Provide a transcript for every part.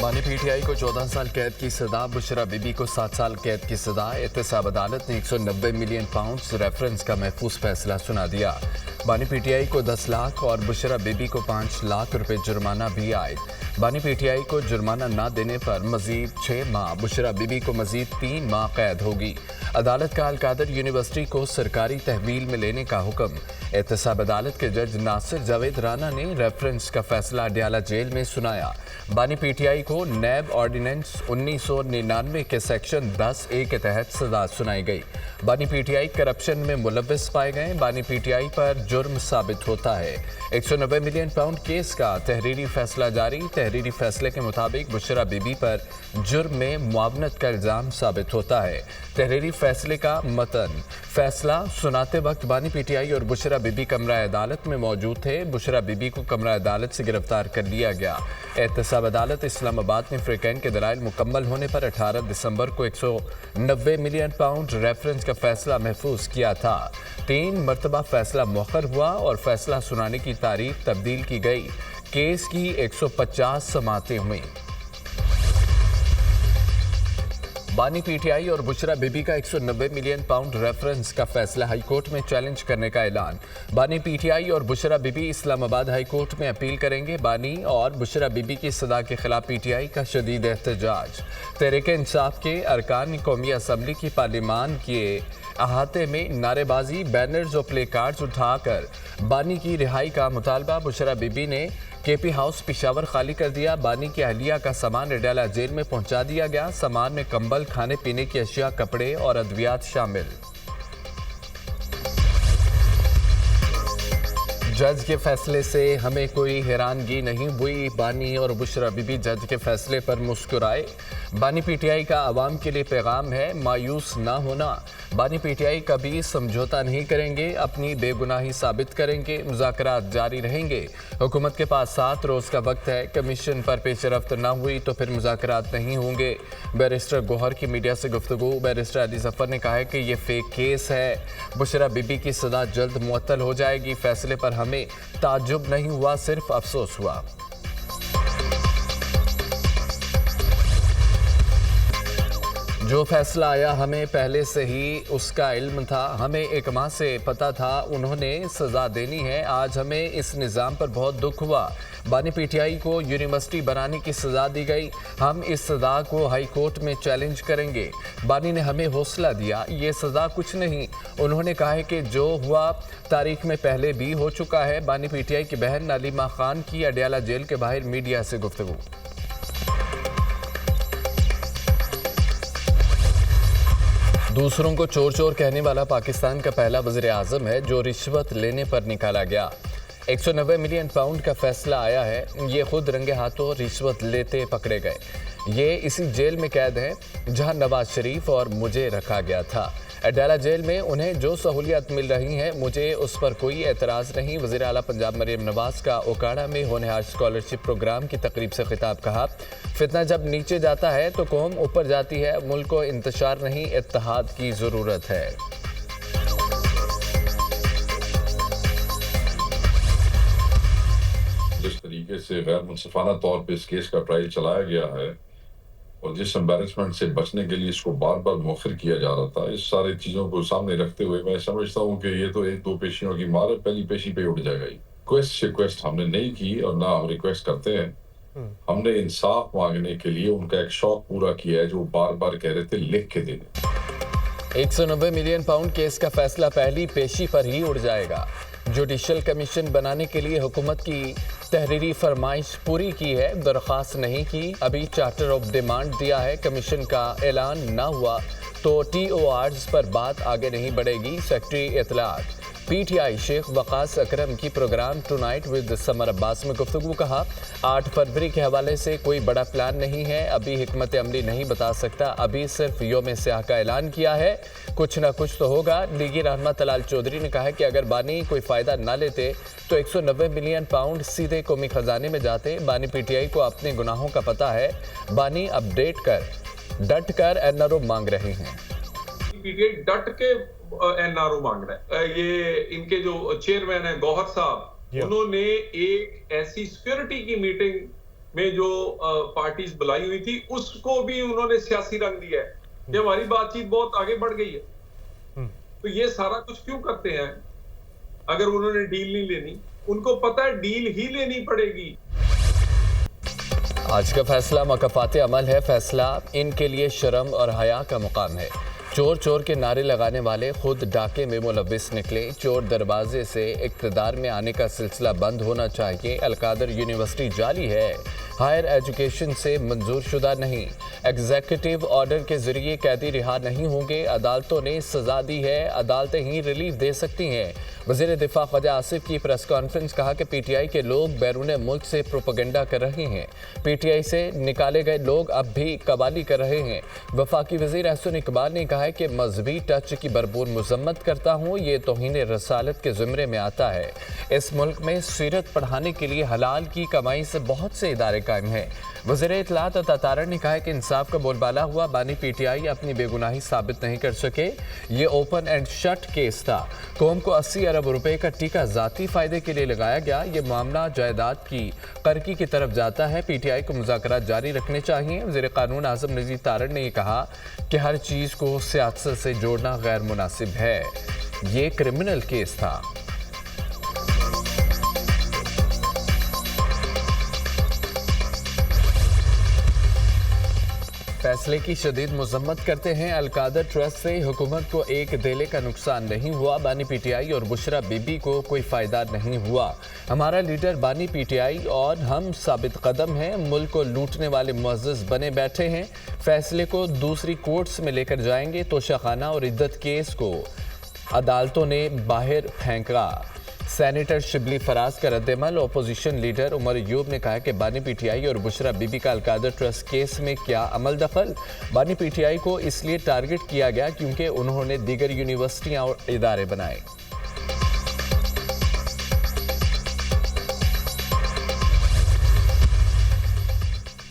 बानी पीटीआई को 14 साल कैद की सजा, बुशरा बीबी को 7 साल कैद की सजा। एहतसाब अदालत ने 190 मिलियन पाउंड रेफरेंस का महफूज फैसला सुना दिया। बानी पीटीआई को 10 लाख और बुशरा बीबी को 5 लाख रुपए जुर्माना भी आए। बानी पीटीआई को जुर्माना न देने पर मजीद 6 माह, बुशरा बीबी को मजीद 3 माह कैद होगी। अदालत का अलकादर यूनिवर्सिटी को सरकारी तहवील में लेने का हुक्म। एहतसाब अदालत के जज नासिर जावेद राना ने रेफरेंस का फैसला अडयाला जेल में सुनाया। बानी पीटीआई को नैब ऑर्डिनेंस 1999 के सेक्शन 10A के तहत सजा सुनाई गई। बानी पीटीआई करप्शन में मुलव्विस पाए गए। बानी पीटीआई पर जुर्म साबित होता है। 190 मिलियन पाउंड केस का तहरीरी फैसला जारी। तहरीरी फैसले के मुताबिक बुशरा बीबी पर जुर्म में मुआवनत का इल्जाम साबित होता है। तहरीरी फैसले का मतन। फैसला सुनाते वक्त बानी पीटीआई और बुशरा बीबी कमरा अदालत में मौजूद थे। बुशरा बीबी को कमरा अदालत से गिरफ्तार कर लिया गया। एहतसाब अदालत इस्लामाबाद ने फ्रीकैन के दलाइल मुकम्मल होने पर 18 दिसंबर को 190 मिलियन पाउंड रेफरेंस का फैसला महफूज किया था। 3 मरतबा फैसला मुअख्खर हुआ और फैसला सुनाने की तारीख तब्दील की गई। केस की 150 समातें हुई। बानी पीटीआई और बुशरा बीबी का 190 मिलियन पाउंड रेफरेंस का फैसला हाईकोर्ट में चैलेंज करने का ऐलान। बानी पीटीआई और बुशरा बीबी इस्लामाबाद हाईकोर्ट में अपील करेंगे। बानी और बुशरा बीबी की सजा के खिलाफ पीटीआई का शदीद एहतजाज। तहरीक इंसाफ के अरकान कौमी असम्बली की पार्लियामान के अहाते में नारेबाजी, बैनर्स और प्ले कार्ड्स उठाकर बानी की रिहाई का मुतालबा। बुशरा बीबी ने केपी हाउस पिशावर खाली कर दिया। बानी की अहलिया का सामान अडयाला जेल में पहुंचा दिया गया। सामान में कंबल, खाने पीने की अशिया, कपड़े और अद्वियात शामिल। जज के फैसले से हमें कोई हैरानगी नहीं हुई। बानी और बुशरा बीबी जज के फैसले पर मुस्कुराए। बानी पीटीआई का आवाम के लिए पैगाम है, मायूस ना होना। बानी पीटीआई कभी समझौता नहीं करेंगे, अपनी बेगुनाही साबित करेंगे। मुज़ाकरात जारी रहेंगे। हुकूमत के पास 7 रोज़ का वक्त है। कमीशन पर पेशरफ्त ना हुई तो फिर मुज़ाकरात नहीं होंगे। बैरिस्टर गौहर की मीडिया से गुफ्तगू। बैरिस्टर अली जफर ने कहा है कि ये फेक केस है। बुशरा बीबी की सजा जल्द मुअत्तल हो जाएगी। फैसले पर हमें ताज्जुब नहीं हुआ, सिर्फ अफसोस हुआ। जो फैसला आया हमें पहले से ही उसका इल्म था। हमें एक माह से पता था उन्होंने सज़ा देनी है। आज हमें इस निज़ाम पर बहुत दुख हुआ। बानी पीटीआई को यूनिवर्सिटी बनाने की सज़ा दी गई। हम इस सज़ा को हाई कोर्ट में चैलेंज करेंगे। बानी ने हमें हौसला दिया। ये सज़ा कुछ नहीं। उन्होंने कहा है कि जो हुआ तारीख में पहले भी हो चुका है। बानी पीटीआई की बहन नालिमा खान की अडयाला जेल के बाहर मीडिया से गुफ्तगू। दूसरों को चोर चोर कहने वाला पाकिस्तान का पहला वज़ीर आज़म है जो रिश्वत लेने पर निकाला गया। 190 मिलियन पाउंड का फैसला आया है। ये खुद रंगे हाथों रिश्वत लेते पकड़े गए। ये इसी जेल में कैद है जहां नवाज शरीफ और मुझे रखा गया था। अडयाला जेल में उन्हें जो सहूलियत मिल रही है, मुझे उस पर कोई एतराज़ नहीं। वज़ीर आला पंजाब मरियम नवाज का ओकाड़ा में होनहार स्कॉलरशिप प्रोग्राम की तकरीब से खिताब। कहा, फितना जब नीचे जाता है तो कौम ऊपर जाती है। मुल्क को इंतशार नहीं, इत्तेहाद की ज़रूरत है। जिस तरीके से गैर मुनसिफाना तौर पर इस केस का ट्रायल चलाया गया है और जिस एम्बैरेसमेंट से बचने के लिए इसको बार बार मुअख्खर किया जा रहा था, इस सारी चीज़ों को सामने रखते हुए मैं समझता हूँ कि ये तो 1-2 पेशियों की मार है, पहली पेशी पे उठ जाएगा। रिक्वेस्ट हमने नहीं की और ना हम रिक्वेस्ट करते हैं। हमने इंसाफ मांगने के लिए उनका एक शौक पूरा किया है जो बार बार कह रहे थे लिख के दे दें। 190 मिलियन पाउंड केस का फैसला पहली पेशी पर ही उड़ जाएगा। जुडिशल कमीशन बनाने के लिए हुकूमत की तहरीरी फरमाइश पूरी की है, दरख्वास्त नहीं की। अभी चार्टर ऑफ डिमांड दिया है। कमीशन का ऐलान ना हुआ तो TORs पर बात आगे नहीं बढ़ेगी। सेक्रेटरी इत्तलात पीटीआई शेख वकास अकरम की programme tonight with Samar Abbas में गुफ्तगू। कहा, 8 फरवरी के हवाले से कोई बड़ा प्लान नहीं है। अभी हिकमत अमली नहीं बता सकता। अभी सिर्फ योम स्याह का ऐलान किया है। कुछ ना कुछ तो होगा। लीगी रहनमा तलाल चौधरी ने कहा है कि अगर बानी कोई फ़ायदा ना लेते तो 190 मिलियन पाउंड सीधे कौमी खजाने में जाते। बानी पीटीआई को अपने गुनाहों का पता है। बानी अपडेट कर डट कर एनआरओ मांग रहे हैं। पीटीआई डट के एनआरओ मांग रहा है। ये इनके जो चेयरमैन है गौहर साहब, उन्होंने एक ऐसी सिक्योरिटी की मीटिंग में जो पार्टीज बुलाई हुई थी उसको भी उन्होंने सियासी रंग दिया है कि हमारी बातचीत बहुत आगे बढ़ गई है। तो ये सारा कुछ क्यों करते हैं? अगर उन्होंने डील नहीं लेनी, उनको पता है डील ही लेनी पड़ेगी। आज का फैसला मकफात अमल है। फैसला इनके लिए शर्म और हया का मुकाम है। चोर चोर के नारे लगाने वाले खुद डाके में मुलविस निकले। चोर दरवाजे से इक़्तिदार में आने का सिलसिला बंद होना चाहिए। अलकादर यूनिवर्सिटी जाली है, हायर एजुकेशन से मंजूर शुदा नहीं। एग्जीक्यूटिव ऑर्डर के जरिए कैदी रिहा नहीं होंगे। अदालतों ने सजा दी है, अदालतें ही रिलीफ दे सकती हैं। वज़ीर दिफा ख्वाजा आसिफ की प्रेस कॉन्फ्रेंस, कहा कि पीटीआई के लोग बैरून मुल्क से प्रोपेगेंडा कर रहे हैं। पीटीआई से निकाले गए लोग अब भी कवाली कर रहे हैं। वफाकी वज़ीर एहसन इकबाल ने कहा है कि मजहबी टच की भरपूर मजम्मत करता हूँ, ये तौहीन रसालत के ज़ुमरे में आता है। इस मुल्क में सीरत पढ़ाने के लिए हलाल की कमाई से बहुत से इदारे कायम हैं। वज़ीर इत्तलात अता तारड़ ने कहा है कि इंसाफ का बोलबाला हुआ, बानी पीटीआई अपनी बेगुनाही साबित नहीं कर सके। ये ओपन एंड शट केस था। कौम को 80 अरब रुपए का टीका ज़ाती फ़ायदे के लिए लगाया गया। ये मामला जायदाद की कर्की की तरफ जाता है। पीटीआई को मुज़ाकरात जारी रखने चाहिए। वज़ीर क़ानून आज़म नज़ीर तारड़ ने कहा कि हर चीज़ को सियासत से जोड़ना गैर मुनासिब है। ये क्रिमिनल केस था। फैसले की शदीद मजम्मत करते हैं। अलकादर ट्रस्ट से हुकूमत को एक देले का नुकसान नहीं हुआ। बानी पीटीआई और बुशरा बीबी को कोई फ़ायदा नहीं हुआ। हमारा लीडर बानी पीटीआई और हम साबित कदम हैं। मुल्क को लूटने वाले मुअज़्ज़ज़ बने बैठे हैं। फैसले को दूसरी कोर्ट्स में लेकर जाएंगे। तोशाखाना और इद्दत केस को अदालतों ने बाहर फेंका। सेनेटर शिबली फराज का रद्दमल। अपोजिशन लीडर उमर अयूब ने कहा कि बानी पीटीआई और बुशरा बीबी का अलकादर ट्रस्ट केस में क्या अमल दखल। बानी पीटीआई को इसलिए टारगेट किया गया क्योंकि उन्होंने दीगर यूनिवर्सिटियां और इदारे बनाए।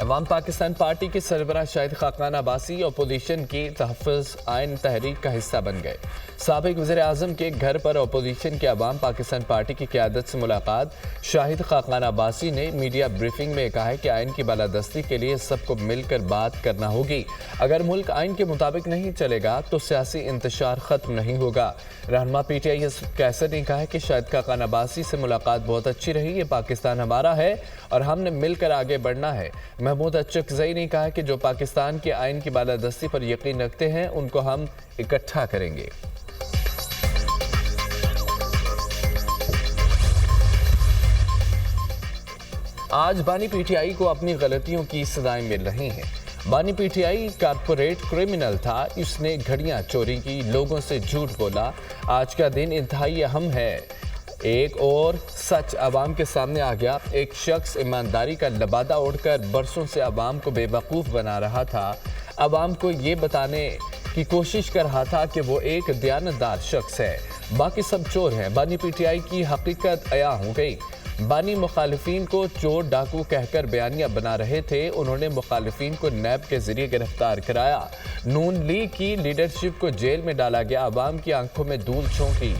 अवाम पाकिस्तान पार्टी के सरबराह शाहिद खाकान अब्बासी अपोजिशन की तहफ़्फ़ुज़ आइन तहरीक का हिस्सा बन गए। साबिक़ वज़ीर आज़म के घर पर अपोजिशन के अवाम पाकिस्तान पार्टी की क़यादत से मुलाकात। शाहिद खाकान अब्बासी ने मीडिया ब्रीफिंग में कहा है कि आइन की बालादस्ती के लिए सबको मिलकर बात करना होगी। अगर मुल्क आइन के मुताबिक नहीं चलेगा तो सियासी इंतशार ख़त्म नहीं होगा। रहनुमा पीटीआई कैसर ने कहा है कि शाहिद खाकान अब्बासी से मुलाकात बहुत अच्छी रही। ये पाकिस्तान हमारा है और हमने मिलकर आगे बढ़ना है। महमूद अचकज़ई ने कहा कि जो पाकिस्तान के आइन की बालादस्ती पर यकीन रखते हैं उनको हम इकट्ठा करेंगे। आज बानी पीटीआई को अपनी गलतियों की सजाएं मिल रही हैं। बानी पीटीआई कारपोरेट क्रिमिनल था। इसने घड़ियां चोरी की, लोगों से झूठ बोला। आज का दिन इंतहाई अहम है। एक और सच अवाम के सामने आ गया। एक शख्स ईमानदारी का लबादा ओढ़कर बरसों से अवाम को बेवकूफ़ बना रहा था। अवाम को ये बताने की कोशिश कर रहा था कि वो एक दयानतदार शख्स है, बाकी सब चोर हैं। बानी पीटीआई की हकीकत अया हो गई। बानी मुखालिफिन को चोर डाकू कहकर बयानिया बना रहे थे। उन्होंने मुखालिफिन को नैब के जरिए गिरफ्तार कराया। नून लीग की लीडरशिप को जेल में डाला गया। अवाम की आंखों में धूल झोंकी।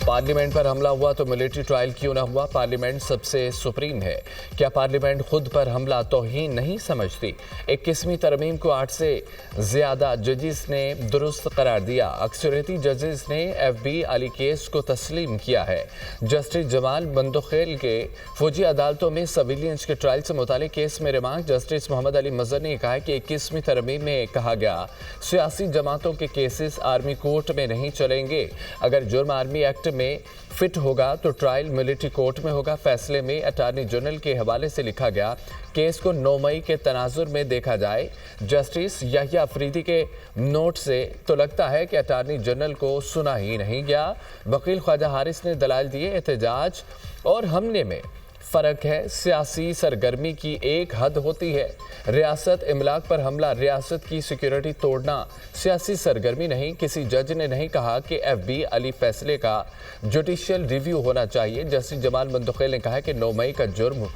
पार्लियामेंट पर हमला हुआ तो मिलिट्री ट्रायल क्यों ना हुआ? पार्लियामेंट सबसे सुप्रीम है। क्या पार्लियामेंट खुद पर हमला तौहीन नहीं समझती? 21वीं तरमीम को 8 से ज़्यादा जजेस ने दुरुस्त करार दिया। अक्सरियती जजेस ने FB अली केस को तस्लीम किया है। जस्टिस जमाल बंदोखेल के फौजी अदालतों में सिविलियंस के ट्रायल से मुतालिक केस में रिमांड। जस्टिस मोहम्मद अली मजहर ने कहा कि 21वीं तरमीम में कहा गया सियासी जमातों के केसेस आर्मी कोर्ट में नहीं चलेंगे। अगर जुर्म आर्मी एक्ट में फिट होगा तो ट्रायल मिलिट्री कोर्ट में होगा। फैसले में अटॉर्नी जनरल के हवाले से लिखा गया केस को 9 मई के तनाजुर में देखा जाए। जस्टिस याहिया अफरीदी के नोट से तो लगता है कि अटॉर्नी जनरल को सुना ही नहीं गया। वकील ख्वाजा हारिस ने दलाइल दिए। एहतजाज और हमले में फ़र्क है। सियासी सरगर्मी की एक हद होती है। रियासत इमलाक पर हमला, रियासत की सिक्योरिटी तोड़ना सियासी सरगर्मी नहीं। किसी जज ने नहीं कहा कि FB अली फैसले का जुडिशियल रिव्यू होना चाहिए। जस्टिस जमाल बंदोखेल ने कहा कि 9 मई का जुर्म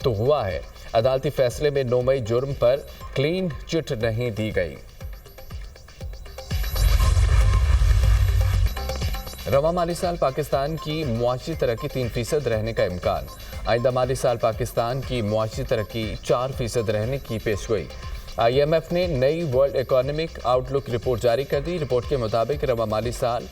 तो हुआ है। अदालती फैसले में 9 मई जुर्म पर क्लीन चिट नहीं दी गई। रवा माली साल पाकिस्तान की मुआशी तरक्की 3% रहने का इम्कान। आइंदा माली साल पाकिस्तान की मुआशी तरक्की 4% रहने की पेशगोई। IMF ने नई वर्ल्ड इकोनॉमिक आउटलुक रिपोर्ट जारी कर दी। रिपोर्ट के मुताबिक रवा माली साल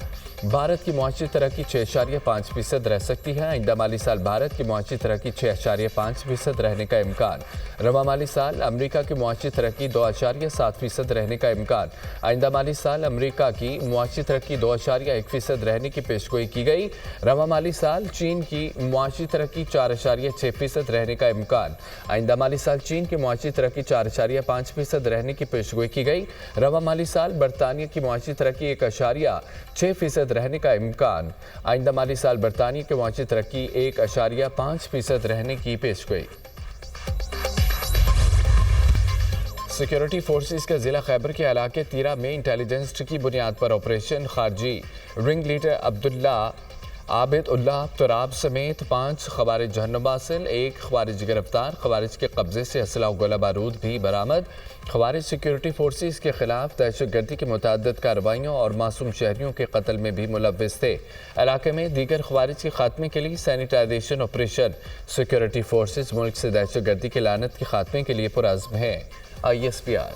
भारत की मुआशी तरक्की 6.5% रह सकती है। आइंदा माली साल भारत की मुआशी तरक्की 6.5% रहने का इम्कान। रवा माली साल अमेरिका की मुआशी तरक्की 2.7% रहने का इम्कान। आइंदा माली साल अमेरिका की मुआशी तरक्की 2.1% रहने की पेशगोई की गई। रवा माली साल चीन की मुआशी तरक्की 4.6% रहने का इम्कान। आइंदा माली साल चीन की मुआशी तरक्की 4.5% रहने की पेशगोई की गई। रवा माली साल बरतानिया की मुआशी तरक्की 1.6% रहने का इम्कान। आइंदा माली साल बरतानिया की मुआशी तरक्की 1.5% रहने की पेशगोई। सिक्योरिटी फोर्सेस के जिला खैबर के इलाके तीरा में इंटेलिजेंस की बुनियाद पर ऑपरेशन खारजी रिंग लीडर अब्दुल्ला आबिद उल्लाह तुराब समेत 5 खवारिज जहन्नुम हासिल, 1 खवारिज गिरफ्तार। खवारिज के कब्जे से असला और गोला बारूद भी बरामद। खवारिज सिक्योरिटी फोर्सेस के खिलाफ दहशतगर्दी की मुतअद्दिद कार्रवाइयों और मासूम शहरियों के कत्ल में भी मुलव्विस थे। इलाके में दीगर खवारिज के खात्मे के लिए सैनिटाइजेशन ऑपरेशन। सिक्योरिटी फोर्सेस मुल्क से दहशतगर्दी की लानत के खात्मे के लिए पुरअज़्म है। ISPR।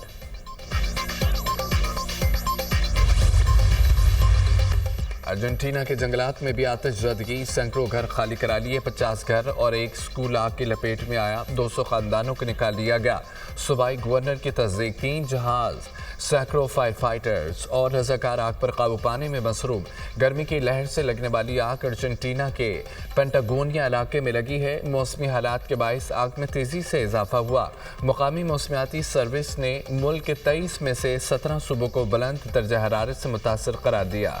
अर्जेंटीना के जंगलात में भी आतिशज़दगी, सैकड़ों घर खाली करा लिए। 50 घर और एक स्कूल आग की लपेट में आया। 200 खानदानों को निकाल लिया गया। सूबाई गवर्नर की तस्दीक 3 जहाज, सैकड़ों फायर फाइटर्स और रजाकार आग पर काबू पाने में मसरूफ। गर्मी की लहर से लगने वाली आग अर्जेंटीना के पेंटागोनिया इलाके में लगी है। मौसमी हालात के बायस आग में तेज़ी से इजाफा हुआ। मुकामी मौसमियाती सर्विस ने मुल्क के 23 में से 17 सूबों को बुलंद दर्जा हरारत से मुतासर करार दिया।